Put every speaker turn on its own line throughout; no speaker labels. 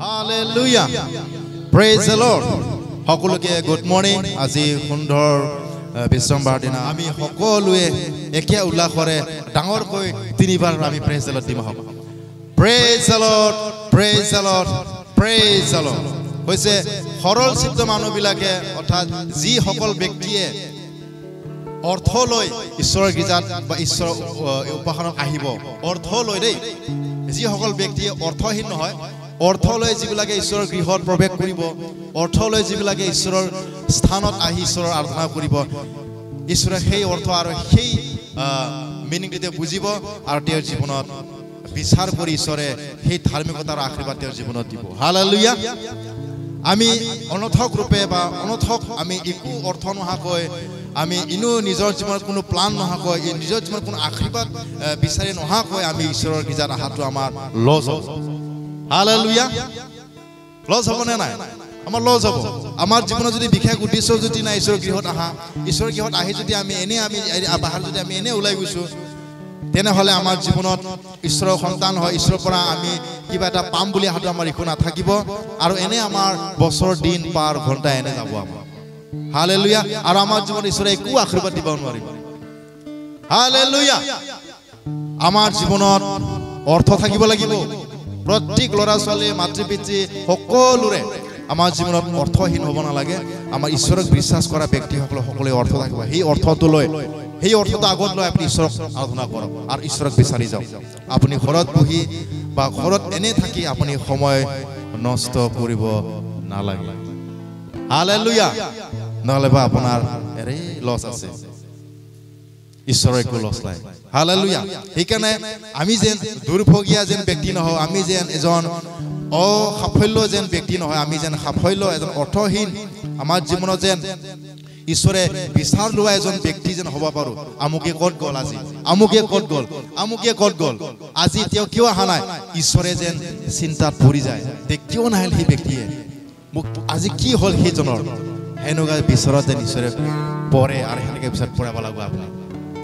Hallelujah. Praise the Lord. সকলোকে good morning. আজি সুন্দৰ বিশ্ৰামবাৰ দিনা আমি সকলোৱে একে উল্লাসৰে ডাঙৰকৈ তিনিবাৰ আমি প্ৰেজ দ্য লৰ্ড দিম। Praise the lord, praise the lord, praise the lord হৈছে সৰল চিত্ত মানুহবিলাকে, অৰ্থাৎ যিসকল ব্যক্তিয়ে অৰ্থ লৈ ঈশ্বৰৰ গীৰ্জাত বা ঈশ্বৰৰ উপাসনাত আহিব, অৰ্থ লৈ দেই, যিসকল ব্যক্তিয়ে অৰ্থহীন নহয়, অৰ্থ লৈ যিবিলাকে ঈশ্বৰৰ গৃহত প্ৰৱেশ কৰিব, অৰ্থ লৈ যিবিলাকে ঈশ্বৰৰ স্থানত আহি ঈশ্বৰৰ আৰাধনা কৰিব, ঈশ্বৰে সেই অৰ্থ আৰু সেই মিনিংটো বুজিব আৰু তেওঁৰ জীৱনত বিচাৰ কৰি ঈশ্বৰে সেই ধাৰ্মিকতাৰ আশীৰ্বাদ তেওঁৰ জীৱনত দিব। হালেলুয়া। আমি অনৰ্থক ৰূপে বা অনৰ্থক আমি একো অৰ্থ নোহোৱাকৈ, আমি নিজৰ জীৱনত কোনো প্লান নোহোৱাকৈ, নিজৰ জীৱনত কোনো আশীৰ্বাদ বিচাৰি নোহোৱাকৈ আমি ঈশ্বৰৰ গীৰ্জাত অহাটো আমাৰ লছ হ'ব। হালেলুয়া। লছ হ'ব নে নাই? আমাৰ লছ হ'ব। আমাৰ জীৱনত যদি বিশেষ উদ্দেশ্য যদি নাই ঈশ্বৰৰ গৃহত আহা, ঈশ্বৰৰ গৃহত আহি যদি আমি বাহিৰত যদি আমি এনে ওলাই গৈছোঁ, তেনেহ'লে আমাৰ জীৱনত ঈশ্বৰৰ সন্তান হয়, ঈশ্বৰৰ পৰা আমি কিবা এটা পাম বুলি অহাটো আমাৰ একো নাথাকিব আৰু এনে আমাৰ বছৰ দিন পাৰ ঘণ্টা এনে যাব আমাৰ। হালেলুয়া। আৰু আমাৰ জীৱনত ঈশ্বৰে একো আশীৰ্বাদ দিব নোৱাৰিব। হালেলুয়া। আমাৰ জীৱনত অৰ্থ থাকিব লাগিব। প্ৰত্যেক ল'ৰা ছোৱালী, মাতৃ পিতৃ সকলোৰে আমাৰ জীৱনত অৰ্থহীন হ'ব নালাগে। আমাৰ ঈশ্বৰক বিশ্বাস কৰা ব্যক্তিসকলে সকলোৱে অৰ্থ থাকিব। সেই অৰ্থটো লৈ, সেই অৰ্থটো আগত লৈ আপুনি ঈশ্বৰক আৰাধনা কৰক আৰু ঈশ্বৰক বিচাৰি যাওক। আপুনি ঘৰত বহি বা ঘৰত এনে থাকি আপুনি সময় নষ্ট কৰিব নালাগে। হালেলুয়া। নহ'লে বা আপোনাৰ লছ আছে, ঈশ্বৰৰ একো লছ নাই। হালেলুয়া। সেইকাৰণে আমি যেন দুৰ্ভগীয়া যেন ব্যক্তি নহওঁ, আমি যেন এজন অসাফল্য যেন ব্যক্তি নহয়, আমি যেন সাফল্য এজন অৰ্থহীন আমাৰ জীৱনত যেন ঈশ্বৰে বিচাৰ লোৱা এজন ব্যক্তি যেন হ'ব পাৰোঁ। আমুকে ক'ত গ'ল আজি, আমুকে ক'ত গ'ল, আমুকে ক'ত গ'ল, আজি তেওঁ কিয় অহা নাই, ঈশ্বৰে যেন চিন্তাত পৰি যায়, কিয় নাহিল সেই ব্যক্তিয়ে, মোক আজি কি হ'ল সেইজনৰ, সেনেকুৱা বিচাৰত যেন ঈশ্বৰে পৰে আৰু সেনেকৈ বিচাৰত পৰাব লাগিব আপুনি।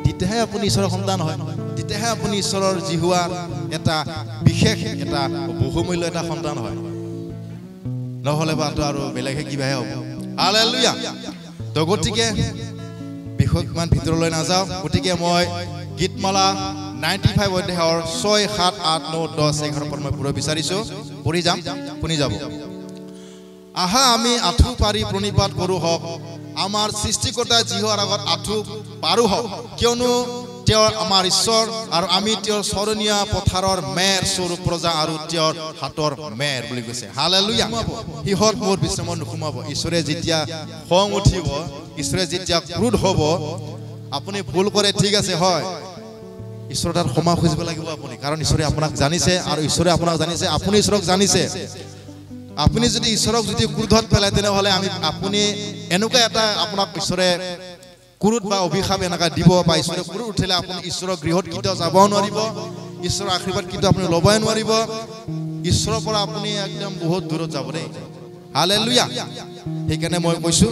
তেতিয়াহে আপুনি ঈশ্বৰৰ সন্তান হয়, তেতিয়াহে আপুনি ঈশ্বৰৰ জিহুৱা এটা বিশেষ এটা বহুমূল্য এটা সন্তান হয়। নহ'লে বাটো আৰু বেলেগহে কিবাহে হ'ব। হালেলুয়া। তো গতিকে বিষয় ইমান ভিতৰলৈ নাযাওঁ। গতিকে মই গীতমালা 95 অধ্যায়ৰ 6, 7, 8, 9, 10, 11 পৰা মই পঢ়িব বিচাৰিছোঁ। পঢ়ি যাম, শুনি যাব। আহা আমি আঁঠু পাৰি প্ৰণিপাত কৰোঁ হওক, আমাৰ সৃষ্টিকৰ্তা যিহৰ আগত আঁঠু পাৰো হওক, কিয়নো তেওঁৰ আমাৰ ঈশ্বৰ আৰু আমি তেওঁৰ চৰণীয়া পথাৰৰ মেৰ স্বৰূপ প্ৰজা আৰু তেওঁৰ হাতৰ মেৰ বুলি কৈছে। হালেলুয়া। সিহঁত মোৰ বিশ্ৰামত নোসোমাব। ঈশ্বৰে যেতিয়া খং উঠিব, ঈশ্বৰে যেতিয়া ক্ৰোধ হ'ব, আপুনি ভুল কৰে ঠিক আছে, হয়, ঈশ্বৰৰ তাত ক্ষমা খুজিব লাগিব আপুনি, কাৰণ ঈশ্বৰে আপোনাক জানিছে আৰু ঈশ্বৰে আপোনাক জানিছে, আপুনি ঈশ্বৰক জানিছে। আপুনি যদি ঈশ্বৰক যদি ক্ৰোধত পেলায়, তেনেহ'লে আপুনি এনেকুৱা এটা আপোনাক ঈশ্বৰে ক্ৰোধ বা অভিশাপ এনেকুৱা দিব, বা ঈশ্বৰে ক্ৰোধ উঠিলে আপুনি ঈশ্বৰৰ গৃহত কেতিয়াও যাব নোৱাৰিব, ঈশ্বৰৰ আশীৰ্বাদ কেতিয়াও আপুনি ল'বই নোৱাৰিব, ঈশ্বৰৰ পৰা আপুনি একদম বহুত দূৰত যাব দেই। হালেলুয়া। সেইকাৰণে মই কৈছোঁ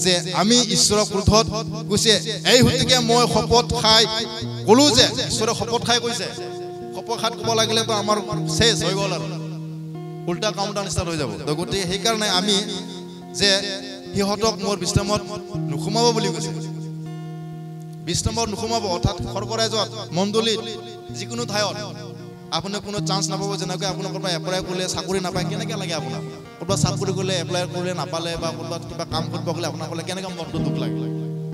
যে আমি ঈশ্বৰৰ ক্ৰোধত কৈছে, এই গতিকে মই শপত খাই ক'লো যে, ঈশ্বৰে শপত খাই কৈছে, শপত খাই ক'ব লাগিলেতো আমাৰ চেছ হৈ গ'ল আৰু উল্টা কাউণ্টাৰ ষ্টাৰ্ট হৈ যাব। গতিকে সেইকাৰণে আমি যে সিহঁতক মোৰ বিশ্ৰামত নোসোমাব বুলি কৈছে, বিশ্ৰামত নোসোমাব, অৰ্থাৎ সৰবৰাজত, মণ্ডলীত, যিকোনো ঠাইত আপুনি কোনো চান্স নাপাব। যেনেকৈ আপোনাৰ ক'ৰবাত এপ্লাই কৰিলে চাকৰি নাপায়, কেনেকৈ লাগে আপোনাৰ, ক'ৰবাত চাকৰি কৰিলে এপ্লাই কৰিলে নাপালে, বা ক'ৰবাত কিবা কাম কৰিব গ'লে আপোনাৰ ক'লে কেনেকৈ মনটো দুখ লাগে,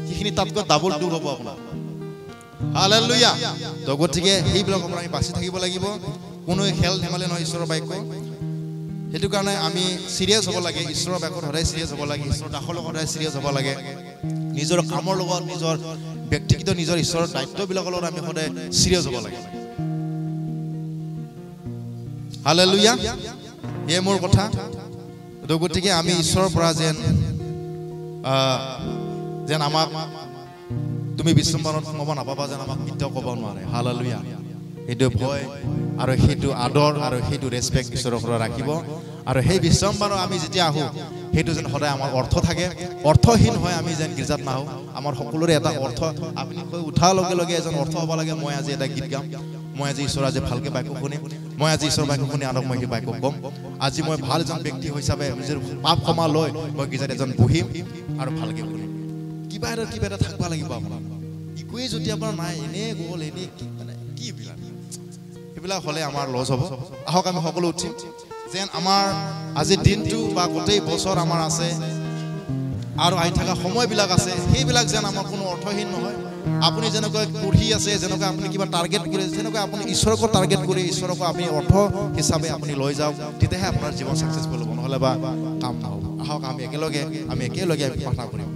সেইখিনি তাতকৈ ডাবল দুখ হ'ব আপোনাৰ। হালেলুয়া। তো গতিকে সেইবিলাকৰ পৰা আমি বাচি থাকিব লাগিব। কোনো খেল ধেমালি নহয় ঈশ্বৰৰ বাক্য। সেইটো কাৰণে আমি চিৰিয়াছ হ'ব লাগে, ঈশ্বৰৰ বাক্যত সদায় চিৰিয়াছ হ'ব লাগে, ঈশ্বৰৰ দাসৰ লগত সদায় চিৰিয়াছ হ'ব লাগে, নিজৰ কামৰ লগত, নিজৰ ব্যক্তিগত নিজৰ ঈশ্বৰৰ দায়িত্ববিলাকৰ লগত আমি সদায় চিৰিয়াছ হ'ব লাগে। হালেলুয়া। এয়ে মোৰ কথা। তো গতিকে আমি ঈশ্বৰৰ পৰা যেন আমাক তুমি বিশ্ৰামবাৰত সোমাব নাপাবা যেন আমাক কেতিয়াও ক'ব নোৱাৰে। হালেলুয়া। সেইটো ভয় আৰু সেইটো আদৰ আৰু সেইটো ৰেচপেক্ট ঈশ্বৰৰ পৰা ৰাখিব। আৰু সেই বিশ্ৰামবাৰত আমি যেতিয়া আহোঁ, সেইটো যেন সদায় আমাৰ অৰ্থ থাকে, অৰ্থহীন হয় আমি যেন গীৰ্জাত নাহোঁ। আমাৰ সকলোৰে এটা অৰ্থ, আপুনি কৈ উঠাৰ লগে লগে এজন অৰ্থ হ'ব লাগে, মই আজি এটা গীত গাম, মই আজি ঈশ্বৰ আজি ভালকৈ বাক্য শুনিম মই আজি ঈশ্বৰৰ বাক্য শুনি আনক মই সেই বাক্য ক'ম আজি মই ভাল এজন ব্যক্তি হিচাপে নিজৰ পাপ ক্ষমা লৈ মই গীৰ্জাত এজন বহিম আৰু ভালকৈ শুনিম কিবা এটা থাকিব লাগিব আপোনাৰ একোৱেই যদি আপোনাৰ নাই এনেই গ'ল এনেই মানে কি এইবিলাক হ'লে আমাৰ লছ হ'ব আহক আমি সকলো উঠিম যেন আমাৰ আজি দিনটো বা গোটেই বছৰ আমাৰ আছে আৰু আহি থকা সময়বিলাক আছে সেইবিলাক যেন আমাৰ কোনো অৰ্থহীন নহয় আপুনি যেনেকৈ পঢ়ি আছে যেনেকৈ আপুনি কিবা টাৰ্গেট কৰি আছে যেনেকৈ আপুনি ঈশ্বৰকো টাৰ্গেট কৰি ঈশ্বৰকো আপুনি অৰ্থ হিচাপে আপুনি লৈ যাওক তেতিয়াহে আপোনাৰ জীৱন ছাকচেছফুল হ'ব নহ'লে বা কাম নহ'ব আহক আমি একেলগে আমি প্ৰাৰ্থনা কৰিম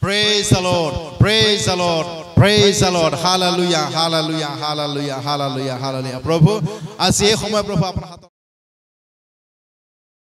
Praise the Lord, praise the Lord, praise the Lord, hallelujah, hallelujah, hallelujah, hallelujah, hallelujah. Prabhu, আজি এই সময় প্ৰভু আপোনাৰ